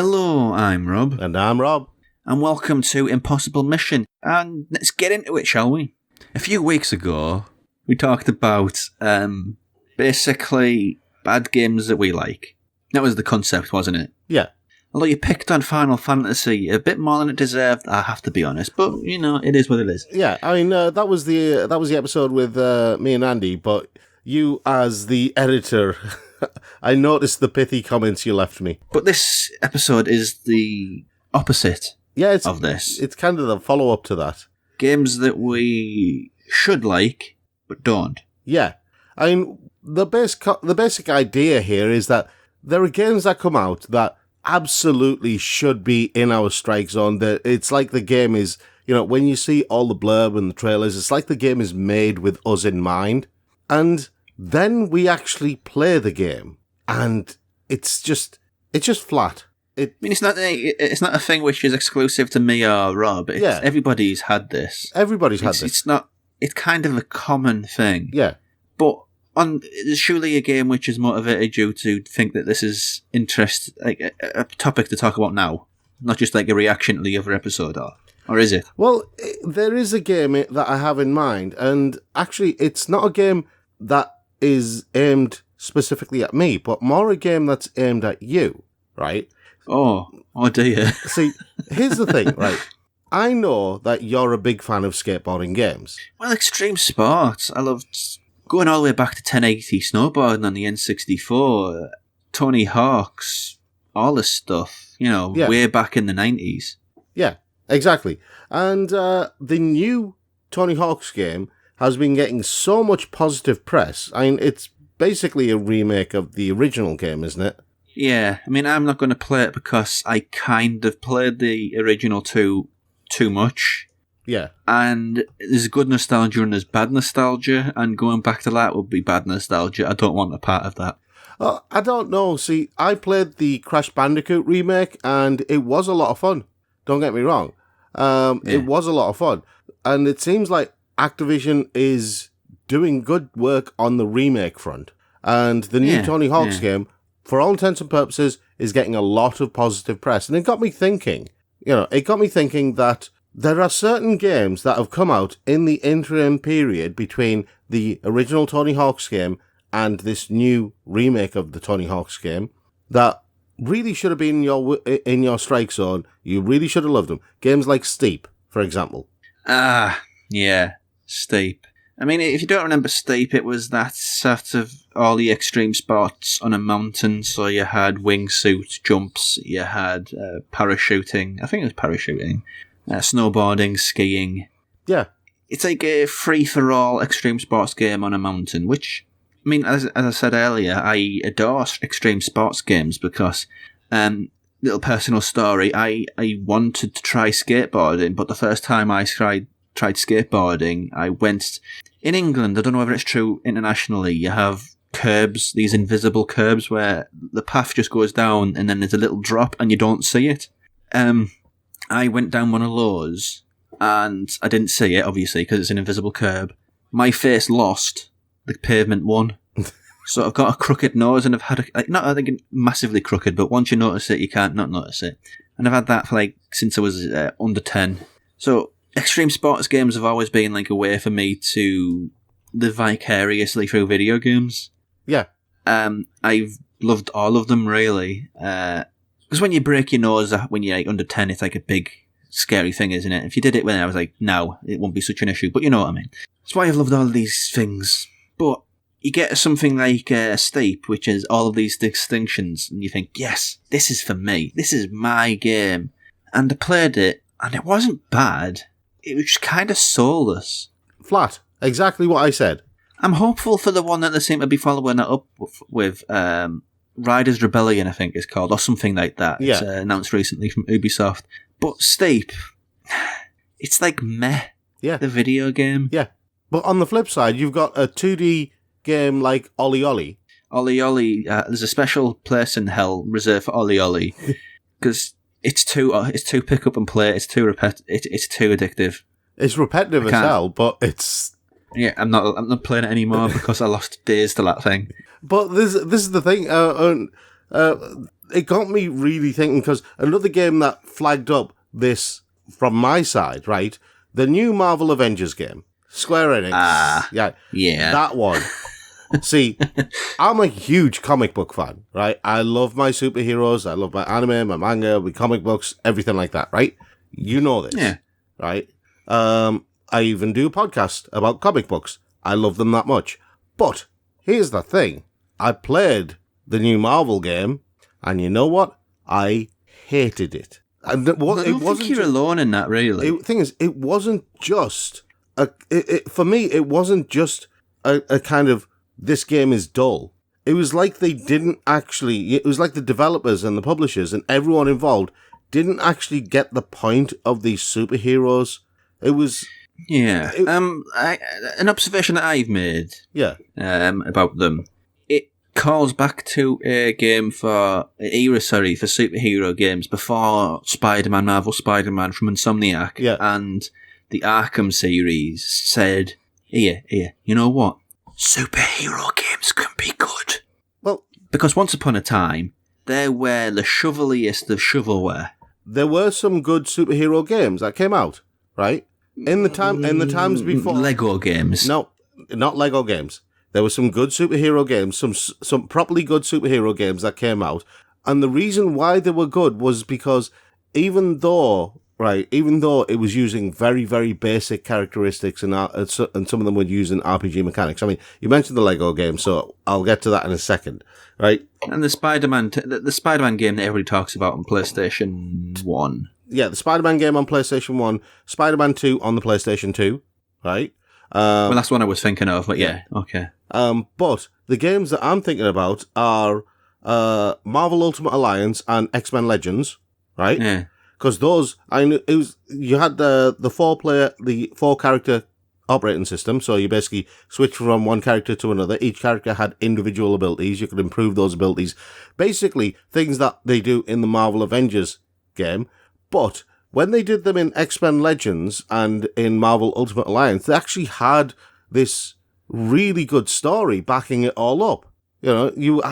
Hello, I'm Rob. And I'm Rob. And welcome to Impossible Mission. And let's get into it, shall we? A few weeks ago, we talked about basically bad games that we like. That was the concept, wasn't it? Yeah. Although you picked on Final Fantasy a bit more than it deserved, I have to be honest. But, you know, it is what it is. Yeah, I mean, that was the episode with me and Andy, but you, as the editor, I noticed the pithy comments you left me. But this episode is the opposite of this. It's kind of the follow-up to that. Games that we should like, but don't. Yeah. I mean, the basic idea here is that there are games that come out that absolutely should be in our strike zone. That it's like the game is, you know, when you see all the blurb and the trailers, it's like the game is made with us in mind. And then we actually play the game, and it's just flat. I mean, it's not a thing which is exclusive to me or Rob. Everybody's had this. Everybody's had this. It's kind of a common thing. Yeah. But there's surely a game which has motivated you to think that this is like a topic to talk about now, not just like a reaction to the other episode, or is it? Well, there is a game that I have in mind, and actually, it's not a game that is aimed specifically at me, but more a game that's aimed at you, right? Oh dear. See, here's the thing, right? I know that you're a big fan of skateboarding games. Well, extreme sports. I loved going all the way back to 1080 snowboarding on the N64, Tony Hawk's, all this stuff, you know, way back in the 90s. Yeah, exactly. And the new Tony Hawk's game has been getting so much positive press. I mean, it's basically a remake of the original game, isn't it? Yeah, I mean, I'm not going to play it because I kind of played the original too much. Yeah. And there's good nostalgia and there's bad nostalgia, and going back to that would be bad nostalgia. I don't want a part of that. I don't know. See, I played the Crash Bandicoot remake, and it was a lot of fun. Don't get me wrong. It was a lot of fun. And it seems like Activision is doing good work on the remake front. And the new Tony Hawk's game, for all intents and purposes, is getting a lot of positive press. And it got me thinking, that there are certain games that have come out in the interim period between the original Tony Hawk's game and this new remake of the Tony Hawk's game that really should have been in your strike zone. You really should have loved them. Games like Steep, for example. Yeah, Steep. I mean, if you don't remember Steep, it was that sort of all the extreme sports on a mountain. So you had wingsuit jumps, you had parachuting. I think it was parachuting. Snowboarding, skiing. Yeah. It's like a free-for-all extreme sports game on a mountain, which, I mean, as I said earlier, I adore extreme sports games because, little personal story, I wanted to try skateboarding, but the first time I tried skateboarding, I went, in England, I don't know whether it's true internationally, you have curbs, these invisible curbs where the path just goes down and then there's a little drop and you don't see it. I went down one of those, and I didn't see it, obviously, because it's an invisible curb. My face lost. The pavement won. So I've got a crooked nose, and I've had not massively crooked, but once you notice it, you can't not notice it. And I've had that for since I was under 10. So extreme sports games have always been a way for me to live vicariously through video games. Yeah. I've loved all of them, really. Because when you break your nose when you're under 10, it's like a big, scary thing, isn't it? If you did it when I was no, it won't be such an issue. But you know what I mean. That's why I've loved all of these things. But you get something like Steep, which is all of these distinctions, and you think, yes, this is for me. This is my game. And I played it, and it wasn't bad. It was just kind of soulless. Flat. Exactly what I said. I'm hopeful for the one that they seem to be following it up with Riders Rebellion, I think it's called, or something like that. Yeah. It's announced recently from Ubisoft. But Steep, it's like meh. Yeah. The video game. Yeah. But on the flip side, you've got a 2D game like Ollie Ollie. Ollie Ollie, there's a special place in hell reserved for Ollie Ollie. Because it's too pick up and play, it's too it's too addictive. It's repetitive as hell, but it's... Yeah, I'm not playing it anymore because I lost days to that thing. But this is the thing. it got me really thinking, because another game that flagged up this from my side, right? The new Marvel Avengers game, Square Enix. Yeah. That one. See, I'm a huge comic book fan, right? I love my superheroes. I love my anime, my manga, my comic books, everything like that, right? You know this, right? I even do a podcast about comic books. I love them that much. But here's the thing. I played the new Marvel game, and you know what? I hated it. And I don't think you're alone in that, really. The thing is, it wasn't just... for me, it wasn't just a kind of, this game is dull. It was like they didn't actually... It was like the developers and the publishers and everyone involved didn't actually get the point of these superheroes. It was... Yeah. An observation that I've made about them, it calls back to a game for superhero games before Spider-Man, Marvel Spider-Man from Insomniac and the Arkham series said, here, you know what? Superhero games can be good. Well, because once upon a time, they were the shoveliest of shovelware. There were some good superhero games that came out, right? In the times before... Lego games. No, not Lego games. There were some good superhero games, some properly good superhero games that came out. And the reason why they were good was because even though it was using very, very basic characteristics and some of them were using RPG mechanics. I mean, you mentioned the Lego game, so I'll get to that in a second, right? And the Spider-Man game that everybody talks about on PlayStation 1. Yeah, the Spider-Man game on PlayStation 1, Spider-Man 2 on the PlayStation 2, right? Well, that's what I was thinking of, but yeah, okay. But the games that I'm thinking about are Marvel Ultimate Alliance and X-Men Legends, right? Yeah. Because those, you had the 4-character operating system, so you basically switch from one character to another. Each character had individual abilities. You could improve those abilities. Basically, things that they do in the Marvel Avengers game. But when they did them in X-Men Legends and in Marvel Ultimate Alliance, they actually had this really good story backing it all up. You know,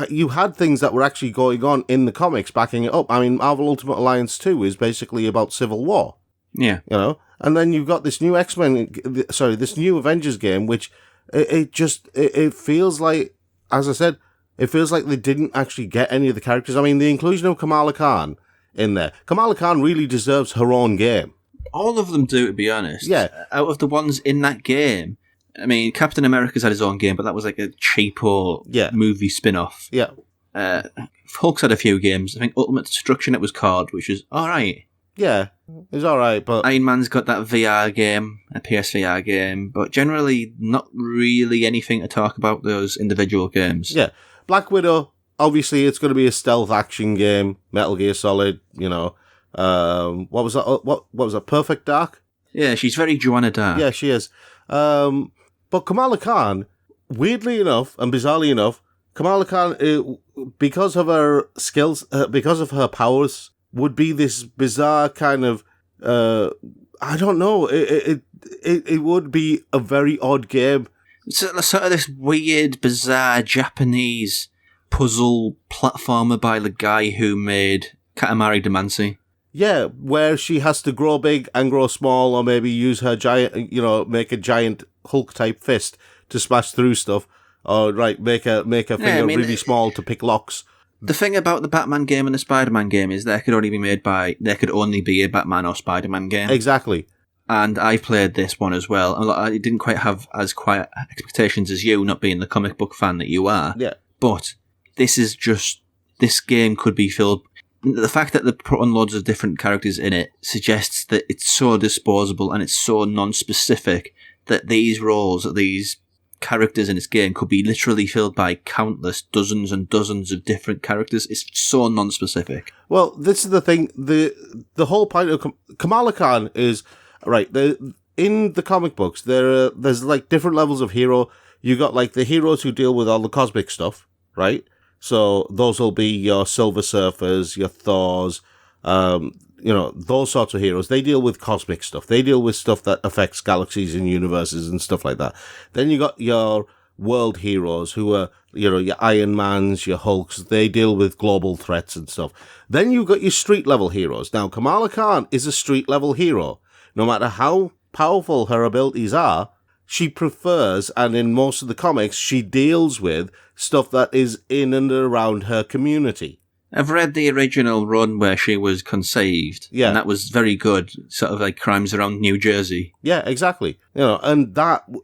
you had things that were actually going on in the comics backing it up. I mean, Marvel Ultimate Alliance 2 is basically about Civil War. Yeah. You know? And then you've got this new this new Avengers game, which it feels like, as I said, it feels like they didn't actually get any of the characters. I mean, the inclusion of Kamala Khan in there. Kamala Khan really deserves her own game. All of them do, to be honest. Yeah. Out of the ones in that game, I mean, Captain America's had his own game, but that was like a cheapo movie spin-off. Yeah. Hulk's had a few games. I think Ultimate Destruction it was called, which is alright. Yeah, it's alright, but... Iron Man's got that VR game, a PSVR game, but generally not really anything to talk about those individual games. Yeah. Black Widow, obviously it's going to be a stealth action game, Metal Gear Solid, you know. What was that? What was that? Perfect Dark? Yeah, she's very Joanna Dark. Yeah, she is. But Kamala Khan, weirdly enough and bizarrely enough, Kamala Khan, because of her skills, because of her powers, would be this bizarre kind of, I don't know, it would be a very odd game. It's sort of this weird, bizarre Japanese puzzle platformer by the guy who made Katamari Damacy. Yeah, where she has to grow big and grow small, or maybe use her giant, make a giant Hulk-type fist to smash through stuff, or make her finger really small to pick locks. The thing about the Batman game and the Spider-Man game is there could only be a Batman or Spider-Man game. Exactly. And I played this one as well. I didn't quite have as quiet expectations as you, not being the comic book fan that you are. Yeah. But this game could be filled. The fact that they put on loads of different characters in it suggests that it's so disposable and it's so non-specific that these roles, these characters in this game could be literally filled by countless dozens and dozens of different characters. It's so non-specific. Well, this is the thing. The whole point of Kamala Khan is, right, in the comic books, there's like different levels of hero. You got like the heroes who deal with all the cosmic stuff, right? So those will be your Silver Surfers, your Thors, those sorts of heroes. They deal with cosmic stuff. They deal with stuff that affects galaxies and universes and stuff like that. Then you got your world heroes who are, your Iron Mans, your Hulks. They deal with global threats and stuff. Then you've got your street level heroes. Now, Kamala Khan is a street level hero. No matter how powerful her abilities are, she prefers, and in most of the comics, she deals with stuff that is in and around her community. I've read the original run where she was conceived. Yeah. And that was very good. Sort of like Crimes Around New Jersey. Yeah, exactly. And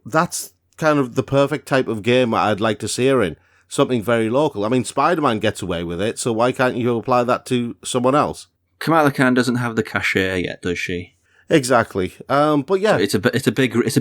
that's kind of the perfect type of game I'd like to see her in. Something very local. I mean, Spider-Man gets away with it, so why can't you apply that to someone else? Kamala Khan doesn't have the cachet yet, does she? Exactly. But yeah, so it's a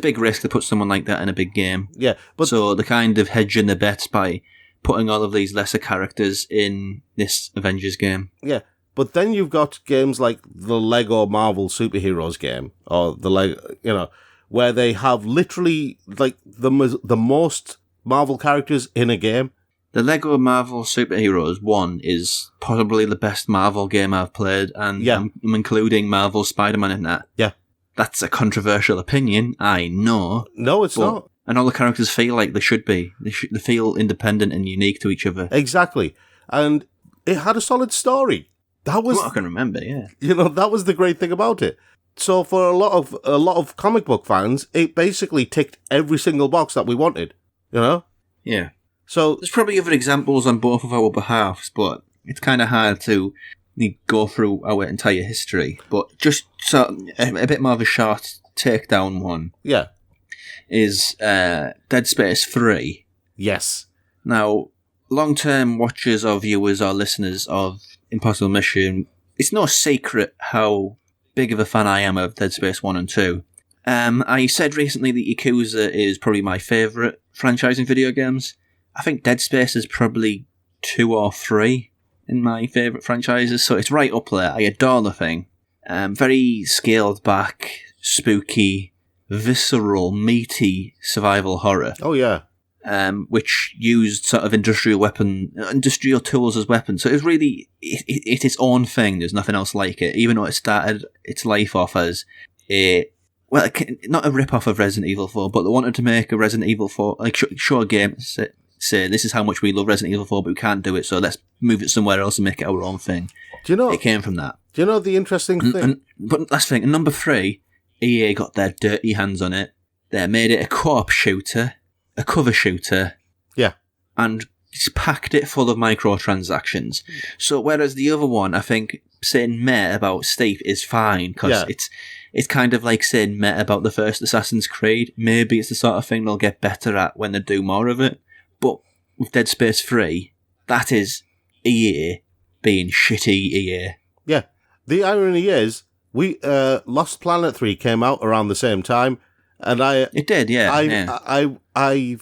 big risk to put someone like that in a big game. Yeah, but so the kind of hedging the bets by putting all of these lesser characters in this Avengers game. Yeah, but then you've got games like the Lego Marvel Superheroes game, or the Lego, where they have literally like the most Marvel characters in a game. The Lego Marvel Superheroes 1 is possibly the best Marvel game I've played, and I'm including Marvel Spider-Man in that. Yeah. That's a controversial opinion, I know. No, it's not. And all the characters feel like they should be. They feel independent and unique to each other. Exactly. And it had a solid story. That was what I can remember, yeah. That was the great thing about it. So for a lot of comic book fans, it basically ticked every single box that we wanted, Yeah. So there's probably other examples on both of our behalves, but it's kind of hard to go through our entire history. But just a bit more of a short takedown one. Yeah. Is Dead Space 3. Yes. Now, long-term watchers or viewers or listeners of Impossible Mission, it's no secret how big of a fan I am of Dead Space 1 and 2. I said recently that Yakuza is probably my favourite franchise in video games. I think Dead Space is probably 2 or 3 in my favourite franchises, so it's right up there. I adore the thing. Very scaled back, spooky, visceral, meaty survival horror. Oh, yeah. Which used sort of industrial tools as weapons. So it's really, it's its own thing. There's nothing else like it, even though it started its life off as not a rip-off of Resident Evil 4, but they wanted to make a Resident Evil 4, like show a game, say this is how much we love Resident Evil 4, but we can't do it, so let's move it somewhere else and make it our own thing. Do you know? It came from that. Do you know the interesting thing? But last thing, number 3, EA got their dirty hands on it. They made it a co-op shooter, a cover shooter. Yeah. And just packed it full of microtransactions. So whereas the other one, I think, saying meh about Steep is fine, because it's kind of like saying meh about the first Assassin's Creed. Maybe it's the sort of thing they'll get better at when they do more of it. But with Dead Space 3, that is EA being shitty EA. Yeah. The irony is, we Lost Planet 3 came out around the same time, and it did, yeah. I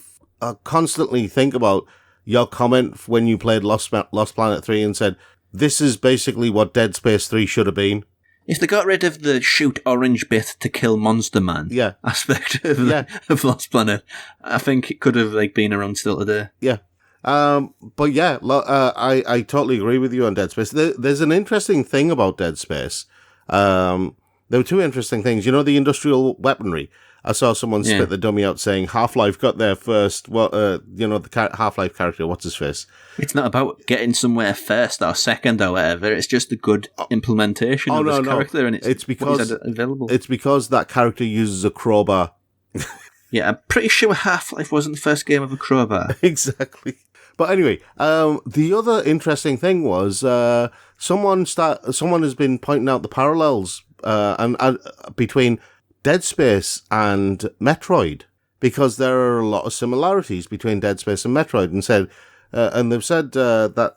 constantly think about your comment when you played Lost Planet 3 and said, this is basically what Dead Space 3 should have been. If they got rid of the shoot orange bit to kill Monster Man aspect of Lost Planet, I think it could have been around still today. Yeah. But yeah, I totally agree with you on Dead Space. There's an interesting thing about Dead Space. There were two interesting things. The industrial weaponry. I saw someone spit the dummy out saying Half-Life got there first. Well, the Half-Life character, what's his face? It's not about getting somewhere first or second or whatever. It's just a good implementation of this character, and it's because available. It's because that character uses a crowbar. Yeah, I'm pretty sure Half-Life wasn't the first game of a crowbar. Exactly. But anyway, the other interesting thing was someone has been pointing out the parallels and between Dead Space and Metroid, because there are a lot of similarities between Dead Space and Metroid, and they've said that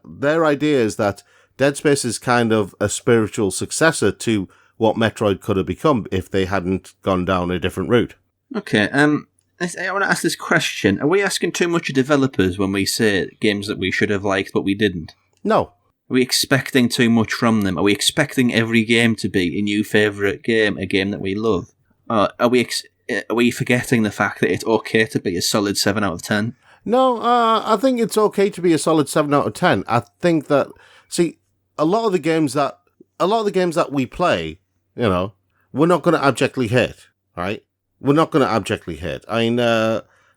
their idea is that Dead Space is kind of a spiritual successor to what Metroid could have become if they hadn't gone down a different route. Okay, I want to ask this question: are we asking too much of developers when we say games that we should have liked but we didn't? No. Are we expecting too much from them? Are we expecting every game to be a new favourite game, a game that we love? Are we forgetting the fact that it's okay to be a solid 7 out of 10? No, I think it's okay to be a solid 7 out of 10. I think that, a lot of the games that we play, we're not going to abjectly hate, right? We're not going to abjectly hate. I mean,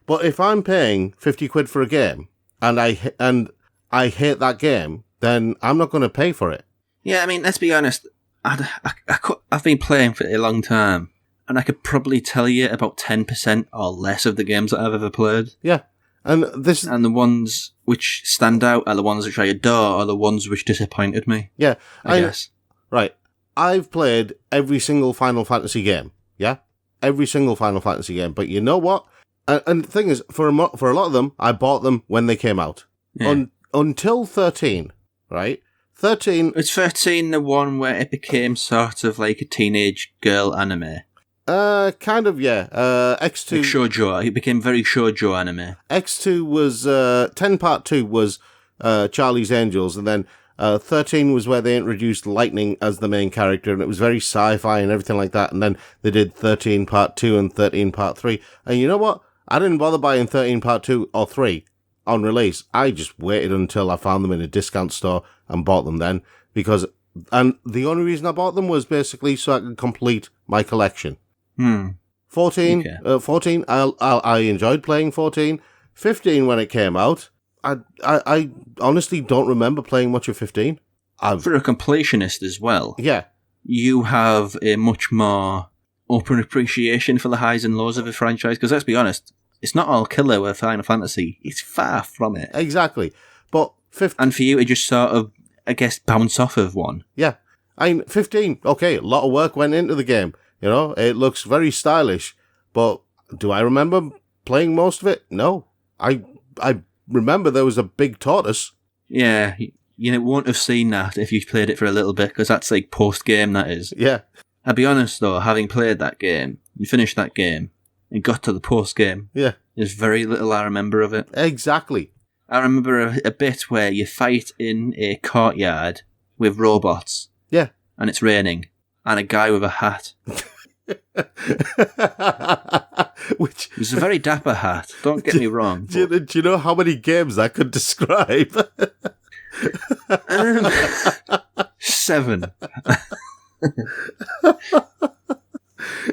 But if I'm paying 50 quid for a game and I hate that game, then I'm not going to pay for it. Yeah, I mean, let's be honest. I've been playing for a long time, and I could probably tell you about 10% or less of the games that I've ever played. Yeah. And the ones which stand out are the ones which I adore, or the ones which disappointed me. Yeah. I guess. Right. I've played every single Final Fantasy game. Yeah? Every single Final Fantasy game. But you know what? And the thing is, for a lot of them, I bought them when they came out. Yeah. Until 13, right? 13... Was 13 the one where it became sort of like a teenage girl anime? Kind of, yeah. X2... Like shoujo. It became very shoujo anime. X2 was... 10 Part 2 was Charlie's Angels, and then 13 was where they introduced Lightning as the main character, and it was very sci-fi and everything like that, and then they did 13 Part 2 and 13 Part 3. And you know what? I didn't bother buying 13 Part 2 or 3 on release. I just waited until I found them in a discount store and bought them then, and the only reason I bought them was basically so I could complete my collection. 14, okay. 14, I enjoyed playing 14. 15 when it came out, I honestly don't remember playing much of 15. For a completionist as well. Yeah. You have a much more open appreciation for the highs and lows of a franchise, because let's be honest, it's not all killer with Final Fantasy. It's far from it. Exactly. But 15... And for you to just sort of, I guess, bounce off of one. Yeah. 15, okay, a lot of work went into the game. You know, it looks very stylish. But do I remember playing most of it? No. I remember there was a big tortoise. Yeah, you won't have seen that if you've played it for a little bit, because that's like post-game, that is. Yeah. I'll be honest, though, having played that game, you finished that game, and got to the post-game. Yeah. There's very little I remember of it. Exactly. I remember a bit where you fight in a courtyard with robots. Yeah. And it's raining. And a guy with a hat. Which it's a very dapper hat, don't get me wrong. Do you know how many games that could describe? 7.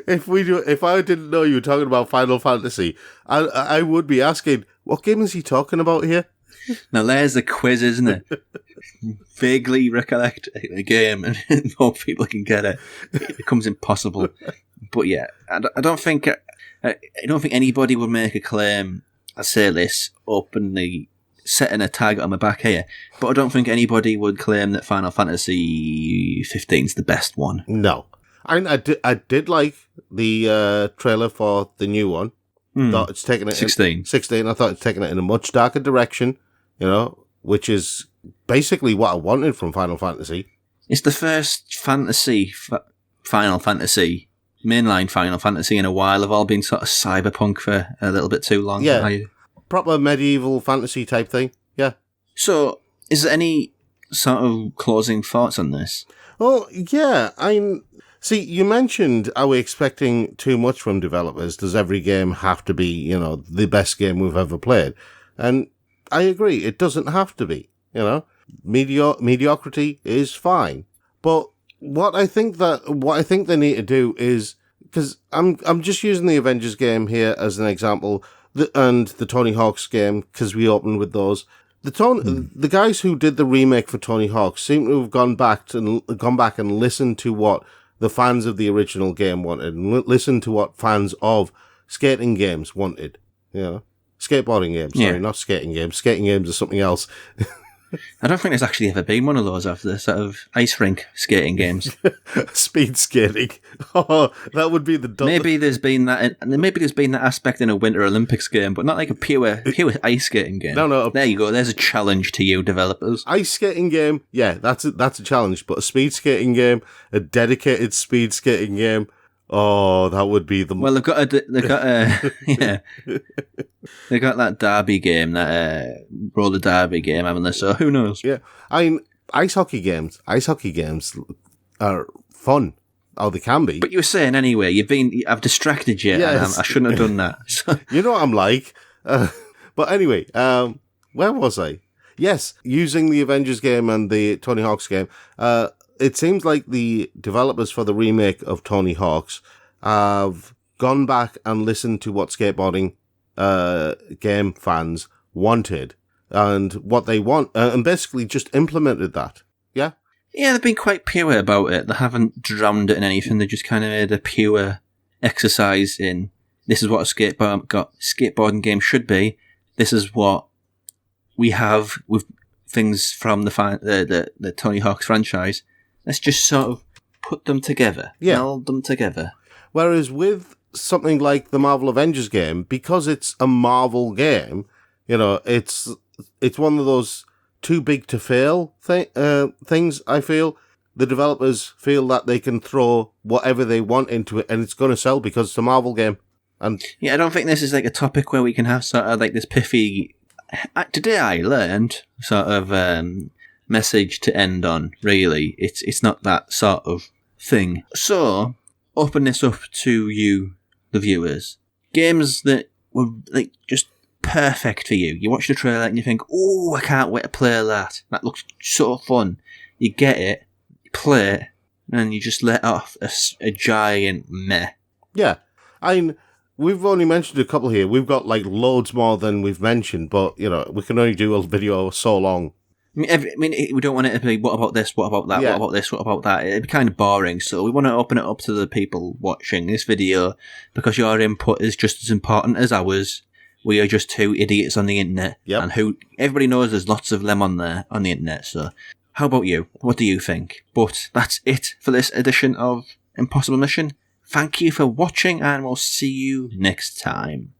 If I didn't know you were talking about Final Fantasy, I would be asking, what game is he talking about here? Now there's the quiz, isn't it? Vaguely recollect a game and more people can get it. It becomes impossible. But yeah, I don't think anybody would make a claim, I say this openly, setting a tag on my back here, but I don't think anybody would claim that Final Fantasy 15 is the best one. No. I did like the trailer for the new one. Thought it's taking it 16. 16. I thought it's taking it in a much darker direction, which is basically what I wanted from Final Fantasy. It's the first Final Fantasy, mainline Final Fantasy in a while. They've all been sort of cyberpunk for a little bit too long. Yeah, proper medieval fantasy type thing. Yeah. So, is there any sort of closing thoughts on this? Well, yeah, see, you mentioned, are we expecting too much from developers? Does every game have to be, the best game we've ever played? And I agree, it doesn't have to be, Mediocrity is fine. But what I think they need to do is, because I'm just using the Avengers game here as an example, and the Tony Hawk's game, because we opened with those. The guys who did the remake for Tony Hawk seem to have gone back and listened to what the fans of the original game wanted, and listen to what fans of skating games wanted. Skateboarding games, sorry, not skating games. Skating games are something else. I don't think there's actually ever been one of those after the sort of ice rink skating games. Speed skating. Oh, that would be the Maybe there's been that aspect in a Winter Olympics game, but not like a pure ice skating game. No. There you go. There's a challenge to you, developers. Ice skating game, yeah, that's a challenge. But a speed skating game, a dedicated speed skating game, oh, that would be the. Well, they've got they got that derby game, that roller derby game, haven't they? So who knows? Yeah, ice hockey games are fun. Oh, they can be. But you were saying anyway. I've distracted you. Yes. And I shouldn't have done that. So. You know what I'm like. But anyway, where was I? Yes, using the Avengers game and the Tony Hawk's game. It seems like the developers for the remake of Tony Hawk's have gone back and listened to what skateboarding game fans wanted and what they want, and basically just implemented that. Yeah? Yeah, they've been quite pure about it. They haven't drowned it in anything. They just kind of made a pure exercise in, this is what a skateboarding game should be. This is what we have with things from the Tony Hawk's franchise. Let's just sort of put them together, meld them together. Whereas with something like the Marvel Avengers game, because it's a Marvel game, it's one of those too big to fail things, I feel. The developers feel that they can throw whatever they want into it and it's going to sell because it's a Marvel game. And yeah, I don't think this is like a topic where we can have sort of like this pithy... Today I learned sort of message to end on, really. It's not that sort of thing. So, open this up to you, the viewers. Games that were like just perfect for you. You watch the trailer and you think, oh, I can't wait to play that. That looks so fun. You get it, you play it, and you just let off a giant meh. Yeah. We've only mentioned a couple here. We've got like loads more than we've mentioned, but we can only do a video so long. I mean, we don't want it to be, what about this, what about that, what about this, what about that? It'd be kind of boring, so we want to open it up to the people watching this video, because your input is just as important as ours. We are just two idiots on the internet, and everybody knows there's lots of them on there, on the internet, so how about you? What do you think? But that's it for this edition of Impossible Mission. Thank you for watching, and we'll see you next time.